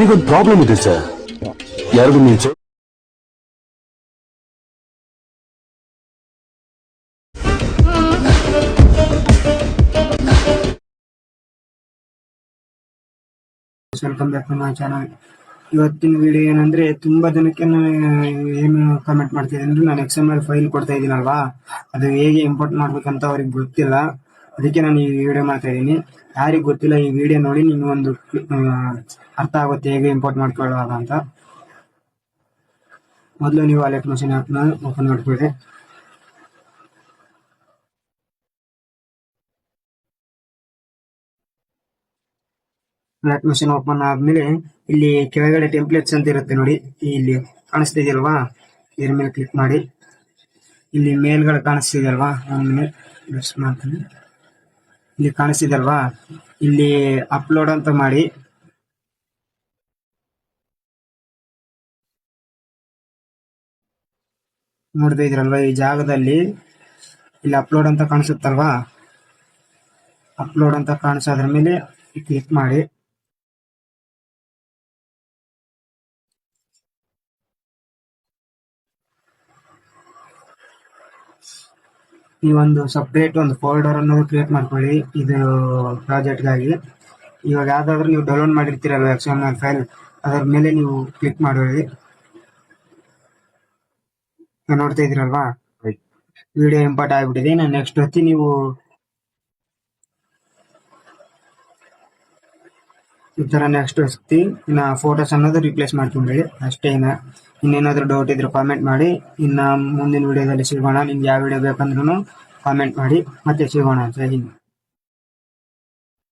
ನನಗೊಂದು ಪ್ರಾಬ್ಲಮ್ ಇದೆ ಸರ್. ಯಾರಿಗೂ ನೀವು welcome back to my channel. ಇವತ್ತಿನ ವಿಡಿಯೋ ಏನಂದ್ರೆ, ತುಂಬಾ ಜನಕ್ಕೆ ಏನು ಕಮೆಂಟ್ ಮಾಡ್ತಿದ್ದೀನಿ ಅಂದ್ರೆ, ನಾನು XML ಫೈಲ್ ಕೊಡ್ತಾ ಇದ್ದೀನಲ್ವಾ, ಅದು ಹೇಗೆ ಇಂಪೋರ್ಟ್ ಮಾಡ್ಬೇಕಂತ ಅವ್ರಿಗೆ ಗೊತ್ತಿಲ್ಲ. ಅದಕ್ಕೆ ನಾನು ಈ ವಿಡಿಯೋ ಮಾಡ್ತಾ ಇದ್ದೀನಿ. ಯಾರಿಗೆ ಗೊತ್ತಿಲ್ಲ, ಈ ವಿಡಿಯೋ ನೋಡಿ ನೀವು ಒಂದು ಅರ್ಥ ಆಗುತ್ತೆ ಹೇಗೆ ಇಂಪೋರ್ಟ್ ಮಾಡ್ಕೊಳ್ಳೋದು ಅಂತ. ಮೊದಲು ನೀವು ಅಲೆಟ್ ಮಷೀನ್ ಆ್ಯಪ್ನ ಓಪನ್ ಮಾಡ್ಕೊಳ್ಳಿ. ಅಲೆಟ್ ಮಷೀನ್ ಓಪನ್ ಆದ್ಮೇಲೆ ಇಲ್ಲಿ ಕೆಳಗಡೆ ಟೆಂಪ್ಲೇಟ್ಸ್ ಅಂತ ಇರುತ್ತೆ ನೋಡಿ, ಇಲ್ಲಿ ಕಾಣಿಸ್ತಿದೆಯಲ್ವಾ, ಇದ್ರ ಮೇಲೆ ಕ್ಲಿಕ್ ಮಾಡಿ. ಇಲ್ಲಿ ಮೇಲ್ಗಡೆ ಕಾಣಿಸ್ತಿದೆಯಲ್ವಾ, ಒಮ್ಮೆ ಪ್ರೆಸ್ ಮಾಡ್ತೀನಿ. ಇಲ್ಲಿ ಕಾಣಿಸ್ತಿದೆಯಲ್ವಾ, ಇಲ್ಲಿ ಅಪ್ಲೋಡ್ ಅಂತ ಮಾಡಿ. ನೋಡ್ತಾ ಇದ್ರಲ್ವಾ, ಈ ಜಾಗದಲ್ಲಿ ಇಲ್ಲಿ ಅಪ್ಲೋಡ್ ಅಂತ ಕಾಣಿಸುತ್ತಲ್ವಾ, ಅಪ್ಲೋಡ್ ಅಂತ ಕಾಣಿಸೋದ್ರ ಮೇಲೆ ಕ್ಲಿಕ್ ಮಾಡಿ. ನೀವೊಂದು ಸಪ್ರೇಟ್ ಒಂದು ಫೋಲ್ಡರ್ ಅನ್ನೋದು ಕ್ರಿಯೇಟ್ ಮಾಡ್ಕೊಳ್ಳಿ ಇದು ಪ್ರಾಜೆಕ್ಟ್ಗಾಗಿ. ಇವಾಗ ಯಾವ್ದಾದ್ರು ನೀವು ಡೌನ್ಲೋಡ್ ಮಾಡಿರ್ತೀರಲ್ವ XML ಫೈಲ್, ಅದರ ಮೇಲೆ ನೀವು ಕ್ಲಿಕ್ ಮಾಡಿ. ನೋಡ್ತಾ ಇದ್ದೀರಲ್ವಾ, ವಿಡಿಯೋ ಇಂಪೋರ್ಟ್ ಆಗಿಬಿಟ್ಟಿದೆ. ನಾನು ನೆಕ್ಸ್ಟ್ ಹೊತ್ತಿ ನೀವು ಈ ಥರ ನೆಕ್ಸ್ಟ್ ಹೊತ್ತಿ ಇನ್ನು ಫೋಟೋಸ್ ಅನ್ನೋದು ರಿಪ್ಲೇಸ್ ಮಾಡ್ಕೊಂಡ್ರಿ ಅಷ್ಟೇ. ಇನ್ನೇನಾದರೂ ಡೌಟ್ ಇದ್ರೆ ಕಾಮೆಂಟ್ ಮಾಡಿ. ಇನ್ನು ಮುಂದಿನ ವಿಡಿಯೋದಲ್ಲಿ ಸಿಗೋಣ. ನಿಮ್ಗೆ ಯಾವ ವಿಡಿಯೋ ಬೇಕಂದ್ರೂ ಕಾಮೆಂಟ್ ಮಾಡಿ, ಮತ್ತೆ ಸಿಗೋಣ. ಜೈ ಹಿಂದ್.